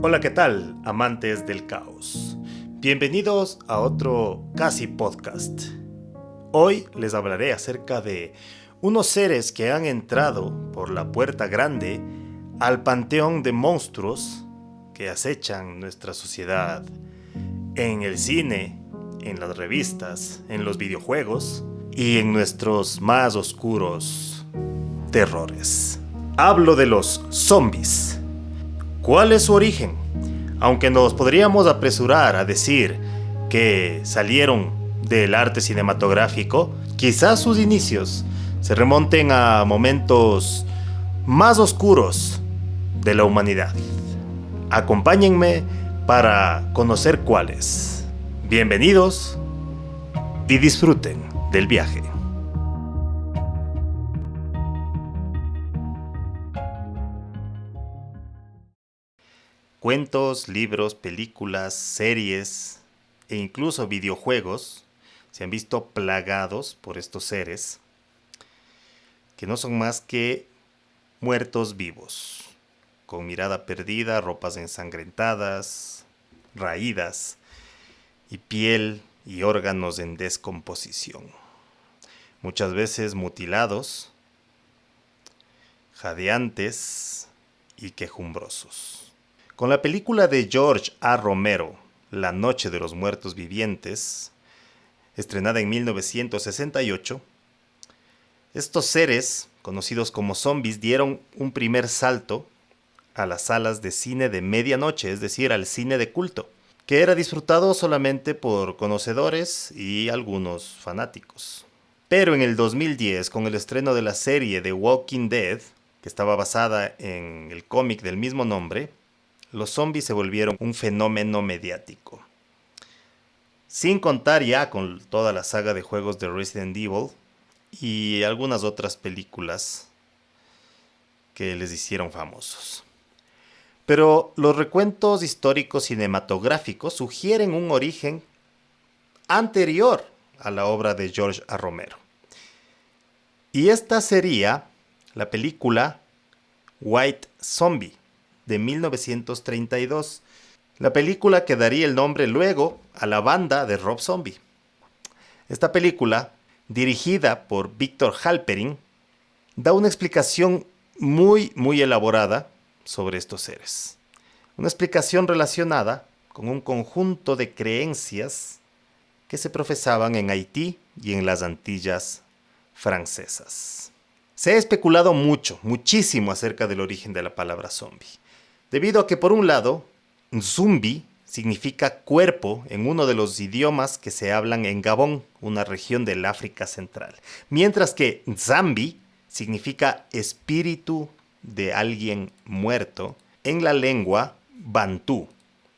Hola, ¿qué tal, amantes del caos? Bienvenidos a otro Casi Podcast. Hoy les hablaré acerca de unos seres que han entrado por la puerta grande al panteón de monstruos que acechan nuestra sociedad, en el cine, en las revistas, en los videojuegos y en nuestros más oscuros terrores. Hablo de los zombies. ¿Cuál es su origen? Aunque nos podríamos apresurar a decir que salieron del arte cinematográfico, quizás sus inicios se remonten a momentos más oscuros de la humanidad. Acompáñenme para conocer cuáles. Bienvenidos y disfruten del viaje. Cuentos, libros, películas, series e incluso videojuegos se han visto plagados por estos seres que no son más que muertos vivos, con mirada perdida, ropas ensangrentadas, raídas y piel y órganos en descomposición. Muchas veces mutilados, jadeantes y quejumbrosos. Con la película de George A. Romero, La Noche de los Muertos Vivientes, estrenada en 1968, estos seres, conocidos como zombies, dieron un primer salto a las salas de cine de medianoche, es decir, al cine de culto, que era disfrutado solamente por conocedores y algunos fanáticos. Pero en el 2010, con el estreno de la serie The Walking Dead, que estaba basada en el cómic del mismo nombre, los zombies se volvieron un fenómeno mediático. Sin contar ya con toda la saga de juegos de Resident Evil y algunas otras películas que les hicieron famosos. Pero los recuentos históricos cinematográficos sugieren un origen anterior a la obra de George A. Romero. Y esta sería la película White Zombie de 1932, la película que daría el nombre luego a la banda de Rob Zombie. Esta película, dirigida por Victor Halperin, da una explicación muy elaborada sobre estos seres. Una explicación relacionada con un conjunto de creencias que se profesaban en Haití y en las Antillas francesas. Se ha especulado muchísimo acerca del origen de la palabra zombie, debido a que, por un lado, zumbi significa cuerpo en uno de los idiomas que se hablan en Gabón, una región del África Central, mientras que zambi significa espíritu de alguien muerto en la lengua bantú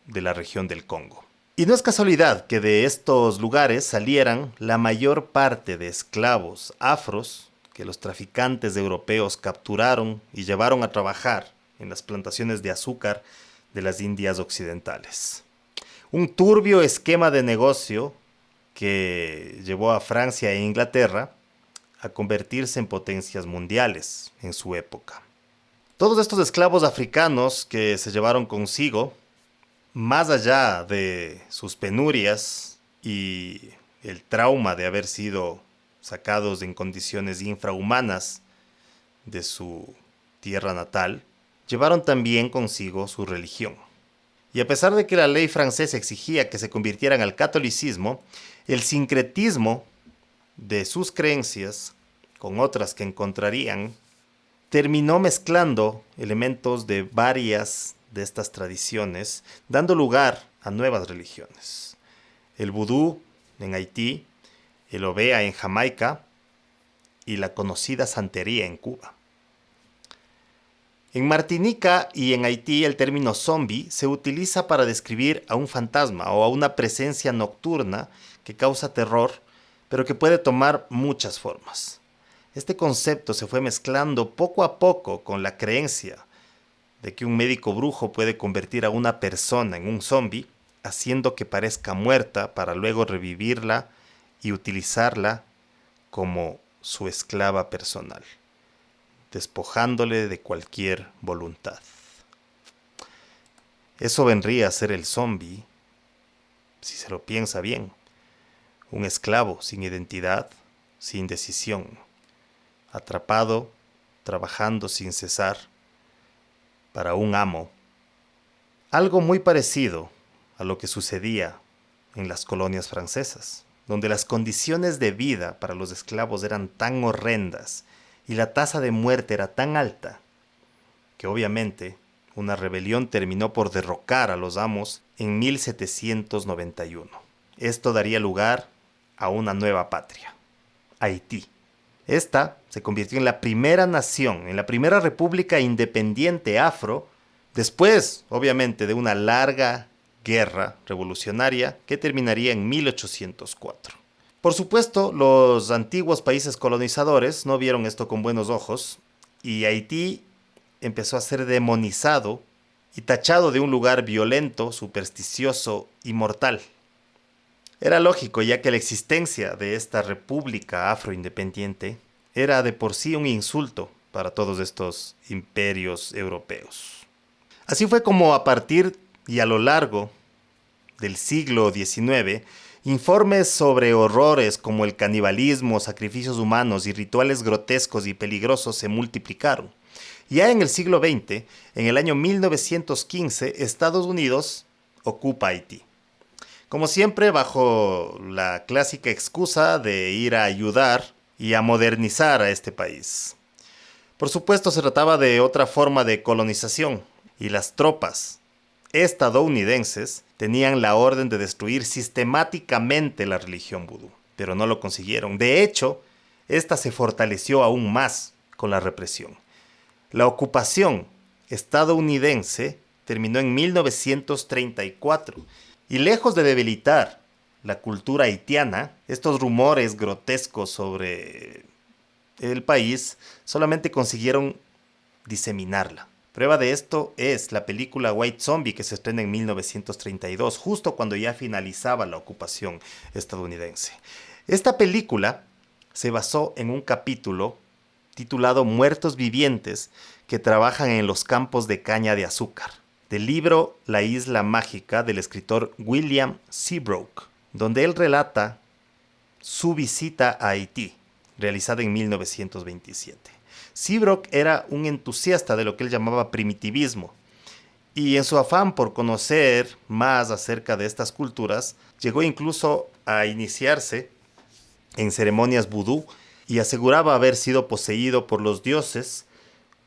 de la región del Congo. Y no es casualidad que de estos lugares salieran la mayor parte de esclavos afros que los traficantes europeos capturaron y llevaron a trabajar en las plantaciones de azúcar de las Indias Occidentales. Un turbio esquema de negocio que llevó a Francia e Inglaterra a convertirse en potencias mundiales en su época. Todos estos esclavos africanos que se llevaron consigo, más allá de sus penurias y el trauma de haber sido sacados en condiciones infrahumanas de su tierra natal, llevaron también consigo su religión. Y a pesar de que la ley francesa exigía que se convirtieran al catolicismo, el sincretismo de sus creencias con otras que encontrarían terminó mezclando elementos de varias de estas tradiciones, dando lugar a nuevas religiones. El vudú en Haití, el Ovea en Jamaica y la conocida santería en Cuba. En Martinica y en Haití el término zombie se utiliza para describir a un fantasma o a una presencia nocturna que causa terror, pero que puede tomar muchas formas. Este concepto se fue mezclando poco a poco con la creencia de que un médico brujo puede convertir a una persona en un zombie, haciendo que parezca muerta para luego revivirla y utilizarla como su esclava personal, despojándole de cualquier voluntad. Eso vendría a ser el zombie, si se lo piensa bien. Un esclavo sin identidad, sin decisión, atrapado, trabajando sin cesar, para un amo. Algo muy parecido a lo que sucedía en las colonias francesas, donde las condiciones de vida para los esclavos eran tan horrendas y la tasa de muerte era tan alta, que obviamente una rebelión terminó por derrocar a los amos en 1791. Esto daría lugar a una nueva patria, Haití. Esta se convirtió en la primera nación, en la primera república independiente afro, después, obviamente, de una larga guerra revolucionaria que terminaría en 1804. Por supuesto, los antiguos países colonizadores no vieron esto con buenos ojos y Haití empezó a ser demonizado y tachado de un lugar violento, supersticioso y mortal. Era lógico, ya que la existencia de esta república afroindependiente era de por sí un insulto para todos estos imperios europeos. Así fue como a partir y a lo largo del siglo XIX, informes sobre horrores como el canibalismo, sacrificios humanos y rituales grotescos y peligrosos se multiplicaron. Ya en el siglo XX, en el año 1915, Estados Unidos ocupa Haití. Como siempre, bajo la clásica excusa de ir a ayudar y a modernizar a este país. Por supuesto, se trataba de otra forma de colonización, y las tropas estadounidenses tenían la orden de destruir sistemáticamente la religión vudú, pero no lo consiguieron. De hecho, esta se fortaleció aún más con la represión. La ocupación estadounidense terminó en 1934 y lejos de debilitar la cultura haitiana, estos rumores grotescos sobre el país solamente consiguieron diseminarla. Prueba de esto es la película White Zombie, que se estrena en 1932, justo cuando ya finalizaba la ocupación estadounidense. Esta película se basó en un capítulo titulado Muertos Vivientes que trabajan en los campos de caña de azúcar, del libro La Isla Mágica del escritor William Seabrook, donde él relata su visita a Haití, realizada en 1927. Seabrook era un entusiasta de lo que él llamaba primitivismo, y en su afán por conocer más acerca de estas culturas, llegó incluso a iniciarse en ceremonias vudú y aseguraba haber sido poseído por los dioses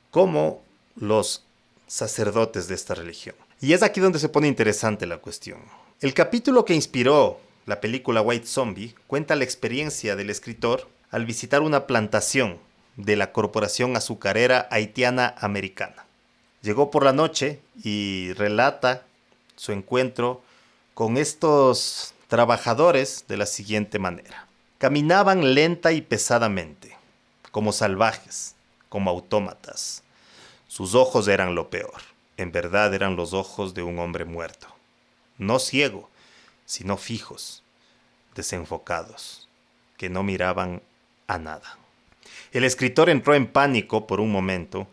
como los sacerdotes de esta religión. Y es aquí donde se pone interesante la cuestión. El capítulo que inspiró la película White Zombie cuenta la experiencia del escritor al visitar una plantación de la Corporación Azucarera Haitiana Americana. Llegó por la noche y relata su encuentro con estos trabajadores de la siguiente manera. Caminaban lenta y pesadamente, como salvajes, como autómatas. Sus ojos eran lo peor. En verdad eran los ojos de un hombre muerto. No ciego, sino fijos, desenfocados, que no miraban a nada. El escritor entró en pánico por un momento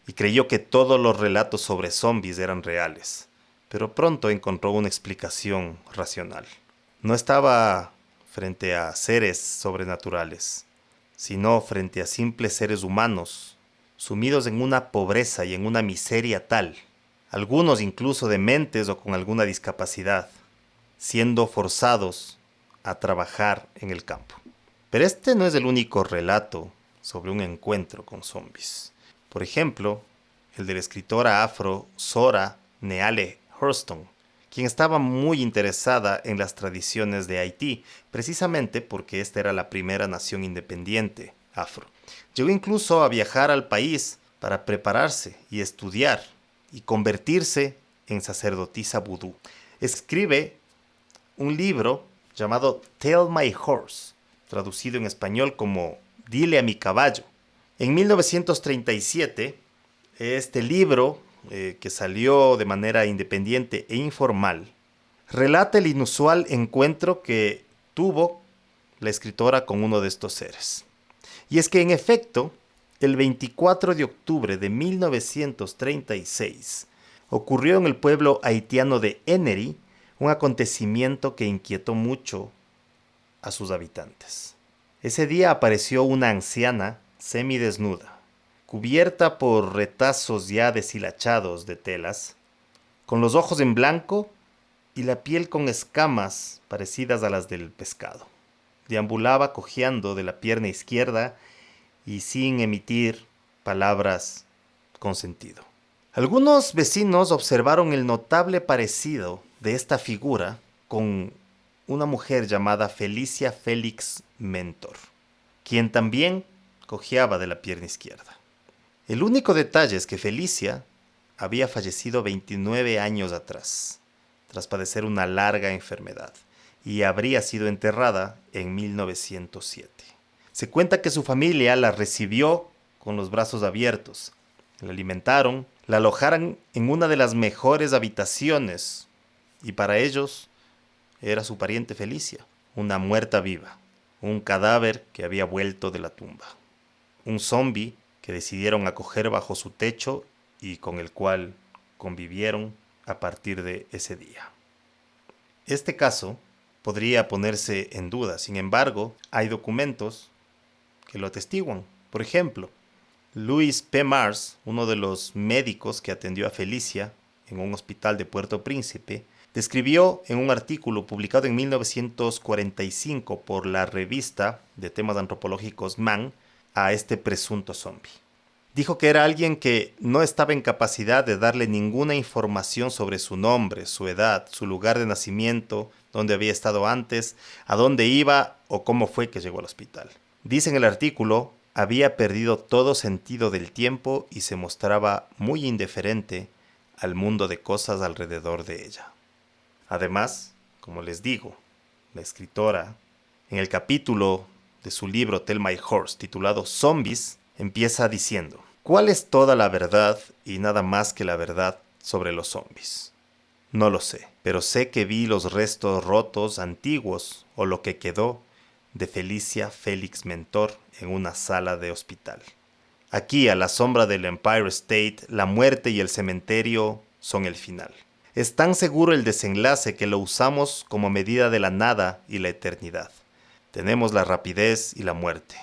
y creyó que todos los relatos sobre zombies eran reales, pero pronto encontró una explicación racional. No estaba frente a seres sobrenaturales, sino frente a simples seres humanos, sumidos en una pobreza y en una miseria tal, algunos incluso dementes o con alguna discapacidad, siendo forzados a trabajar en el campo. Pero este no es el único relato sobre un encuentro con zombies. Por ejemplo, el de la escritora afro Zora Neale Hurston, quien estaba muy interesada en las tradiciones de Haití, precisamente porque esta era la primera nación independiente afro. Llegó incluso a viajar al país para prepararse y estudiar y convertirse en sacerdotisa vudú. Escribe un libro llamado Tell My Horse, traducido en español como Dile a mi caballo. En 1937, este libro, que salió de manera independiente e informal, relata el inusual encuentro que tuvo la escritora con uno de estos seres. Y es que, en efecto, el 24 de octubre de 1936, ocurrió en el pueblo haitiano de Ennery, un acontecimiento que inquietó mucho a sus habitantes. Ese día apareció una anciana semidesnuda, cubierta por retazos ya deshilachados de telas, con los ojos en blanco y la piel con escamas parecidas a las del pescado. Deambulaba cojeando de la pierna izquierda y sin emitir palabras con sentido. Algunos vecinos observaron el notable parecido de esta figura con una mujer llamada Felicia Félix Mentor, quien también cojeaba de la pierna izquierda. El único detalle es que Felicia había fallecido 29 años atrás, tras padecer una larga enfermedad, y habría sido enterrada en 1907. Se cuenta que su familia la recibió con los brazos abiertos, la alimentaron, la alojaron en una de las mejores habitaciones, y para ellos era su pariente Felicia, una muerta viva, un cadáver que había vuelto de la tumba, un zombi que decidieron acoger bajo su techo y con el cual convivieron a partir de ese día. Este caso podría ponerse en duda, sin embargo, hay documentos que lo atestiguan. Por ejemplo, Louis P. Mars, uno de los médicos que atendió a Felicia en un hospital de Puerto Príncipe, describió en un artículo publicado en 1945 por la revista de temas antropológicos Man a este presunto zombi. Dijo que era alguien que no estaba en capacidad de darle ninguna información sobre su nombre, su edad, su lugar de nacimiento, dónde había estado antes, a dónde iba o cómo fue que llegó al hospital. Dice en el artículo, había perdido todo sentido del tiempo y se mostraba muy indiferente al mundo de cosas alrededor de ella. Además, como les digo, la escritora, en el capítulo de su libro Tell My Horse, titulado Zombies, empieza diciendo: ¿cuál es toda la verdad y nada más que la verdad sobre los zombies? No lo sé, pero sé que vi los restos rotos antiguos o lo que quedó de Felicia Félix Mentor en una sala de hospital. Aquí, a la sombra del Empire State, la muerte y el cementerio son el final. Es tan seguro el desenlace que lo usamos como medida de la nada y la eternidad. Tenemos la rapidez y la muerte,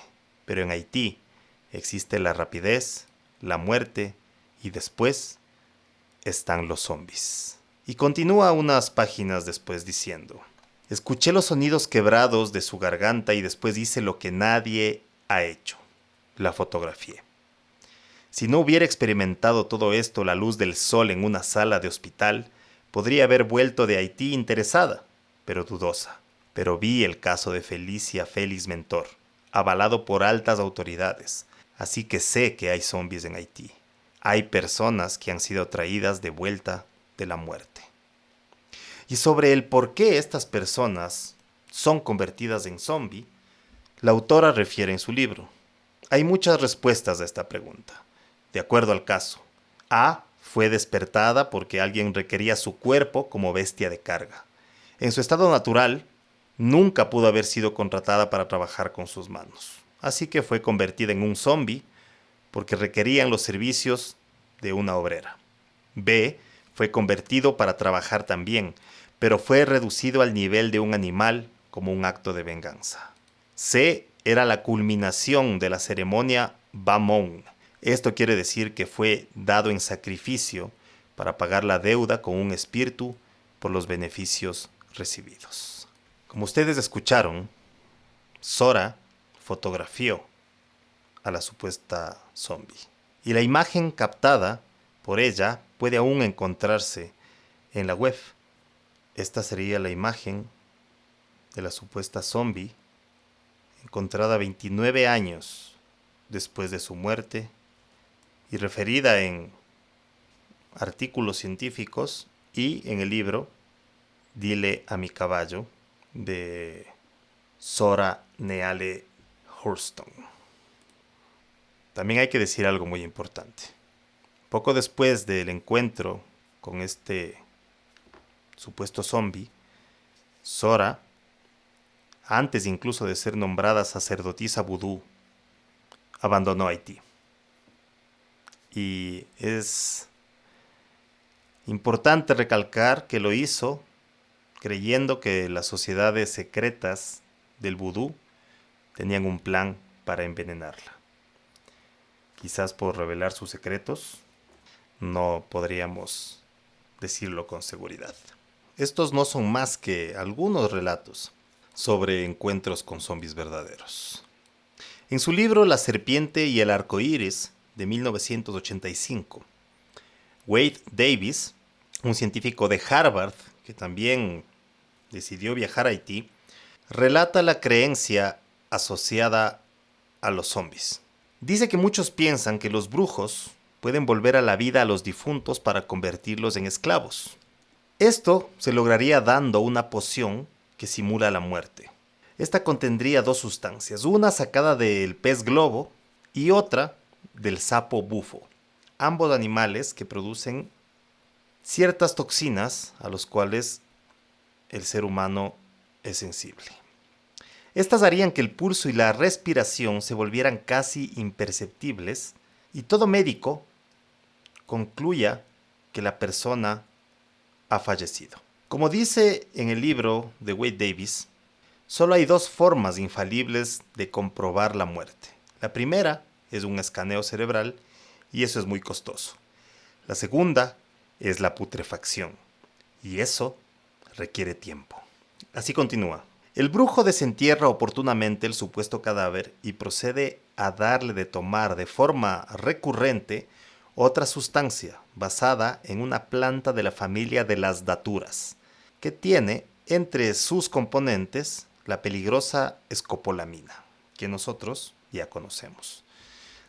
pero en Haití existe la rapidez, la muerte y después están los zombies. Y continúa unas páginas después diciendo: escuché los sonidos quebrados de su garganta y después hice lo que nadie ha hecho. La fotografié. Si no hubiera experimentado todo esto a la luz del sol en una sala de hospital, podría haber vuelto de Haití interesada, pero dudosa. Pero vi el caso de Felicia Félix Mentor, avalado por altas autoridades, así que sé que hay zombies en Haití. Hay personas que han sido traídas de vuelta de la muerte. Y sobre el por qué estas personas son convertidas en zombie, la autora refiere en su libro: hay muchas respuestas a esta pregunta, de acuerdo al caso. A fue despertada porque alguien requería su cuerpo como bestia de carga. En su estado natural, nunca pudo haber sido contratada para trabajar con sus manos. Así que fue convertida en un zombie porque requerían los servicios de una obrera. B fue convertido para trabajar también, pero fue reducido al nivel de un animal como un acto de venganza. C era la culminación de la ceremonia Bamon. Esto quiere decir que fue dado en sacrificio para pagar la deuda con un espíritu por los beneficios recibidos. Como ustedes escucharon, Sora fotografió a la supuesta zombie. Y la imagen captada por ella puede aún encontrarse en la web. Esta sería la imagen de la supuesta zombie, encontrada 29 años después de su muerte y referida en artículos científicos y en el libro Dile a mi caballo de Zora Neale Hurston. También hay que decir algo muy importante. Poco después del encuentro con este supuesto zombie, Zora, antes incluso de ser nombrada sacerdotisa vudú, abandonó Haití. Y es Importante recalcar que lo hizo creyendo que las sociedades secretas del vudú tenían un plan para envenenarla. Quizás por revelar sus secretos, no podríamos decirlo con seguridad. Estos no son más que algunos relatos sobre encuentros con zombies verdaderos. En su libro La serpiente y el arco iris, de 1985, Wade Davis, un científico de Harvard que también decidió viajar a Haití, relata la creencia asociada a los zombies. Dice que muchos piensan que los brujos pueden volver a la vida a los difuntos para convertirlos en esclavos. Esto se lograría dando una poción que simula la muerte. Esta contendría dos sustancias, una sacada del pez globo y otra del sapo bufo, ambos animales que producen ciertas toxinas a los cuales el ser humano es sensible. Estas harían que el pulso y la respiración se volvieran casi imperceptibles y todo médico concluya que la persona ha fallecido. Como dice en el libro de Wade Davis, solo hay dos formas infalibles de comprobar la muerte. La primera es un escaneo cerebral y eso es muy costoso. La segunda es la putrefacción y eso requiere tiempo. Así continúa. El brujo desentierra oportunamente el supuesto cadáver y procede a darle de tomar de forma recurrente otra sustancia basada en una planta de la familia de las daturas, que tiene entre sus componentes la peligrosa escopolamina, que nosotros ya conocemos.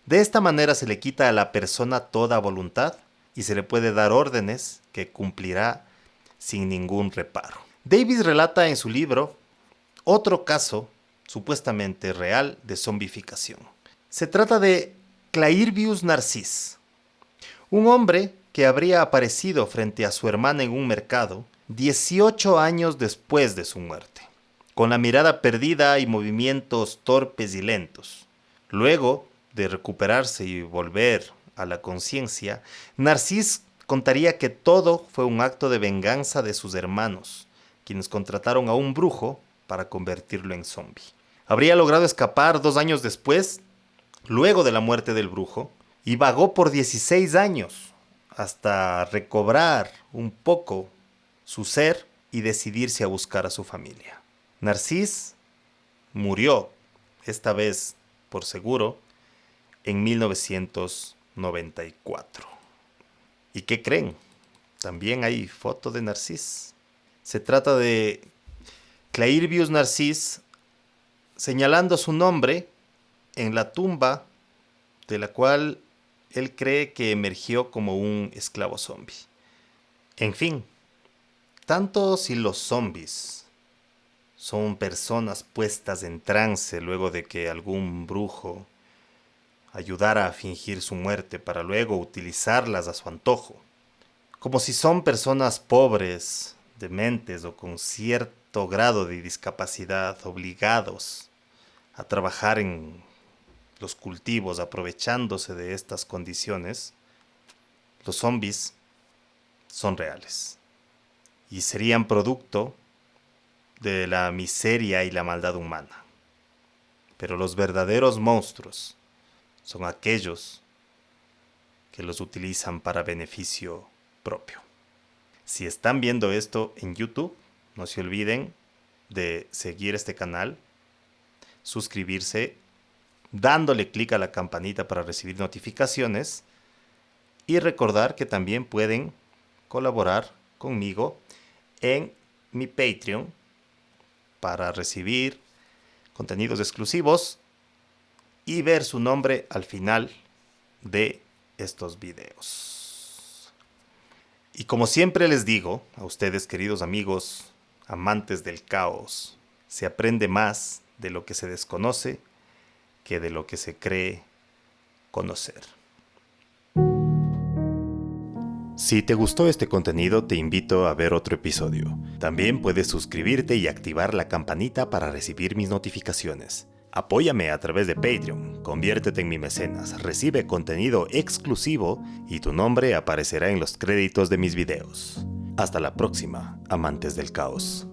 De esta manera se le quita a la persona toda voluntad y se le puede dar órdenes que cumplirá sin ningún reparo. Davis relata en su libro otro caso supuestamente real de zombificación. Se trata de Clairvius Narcís, un hombre que habría aparecido frente a su hermana en un mercado 18 años después de su muerte, con la mirada perdida y movimientos torpes y lentos. Luego de recuperarse y volver a la conciencia, Narcís contaría que todo fue un acto de venganza de sus hermanos, quienes contrataron a un brujo para convertirlo en zombie. Habría logrado escapar 2 años después, luego de la muerte del brujo, y vagó por 16 años hasta recobrar un poco su ser y decidirse a buscar a su familia. Narcís murió, esta vez por seguro, en 1994. ¿Y qué creen? También hay foto de Narcís. Se trata de Clairvius Narcís señalando su nombre en la tumba de la cual él cree que emergió como un esclavo zombie. En fin, tanto si los zombies son personas puestas en trance luego de que algún brujo ayudara a fingir su muerte para luego utilizarlas a su antojo, como si son personas pobres, dementes o con cierto grado de discapacidad obligados a trabajar en los cultivos aprovechándose de estas condiciones, los zombies son reales y serían producto de la miseria y la maldad humana. Pero los verdaderos monstruos son aquellos que los utilizan para beneficio propio. Si están viendo esto en YouTube, no se olviden de seguir este canal, suscribirse, dándole clic a la campanita para recibir notificaciones y recordar que también pueden colaborar conmigo en mi Patreon para recibir contenidos exclusivos y ver su nombre al final de estos videos. Y como siempre les digo a ustedes, queridos amigos, amantes del caos, se aprende más de lo que se desconoce que de lo que se cree conocer. Si te gustó este contenido, te invito a ver otro episodio. También puedes suscribirte y activar la campanita para recibir mis notificaciones. Apóyame a través de Patreon, conviértete en mi mecenas, recibe contenido exclusivo y tu nombre aparecerá en los créditos de mis videos. Hasta la próxima, amantes del caos.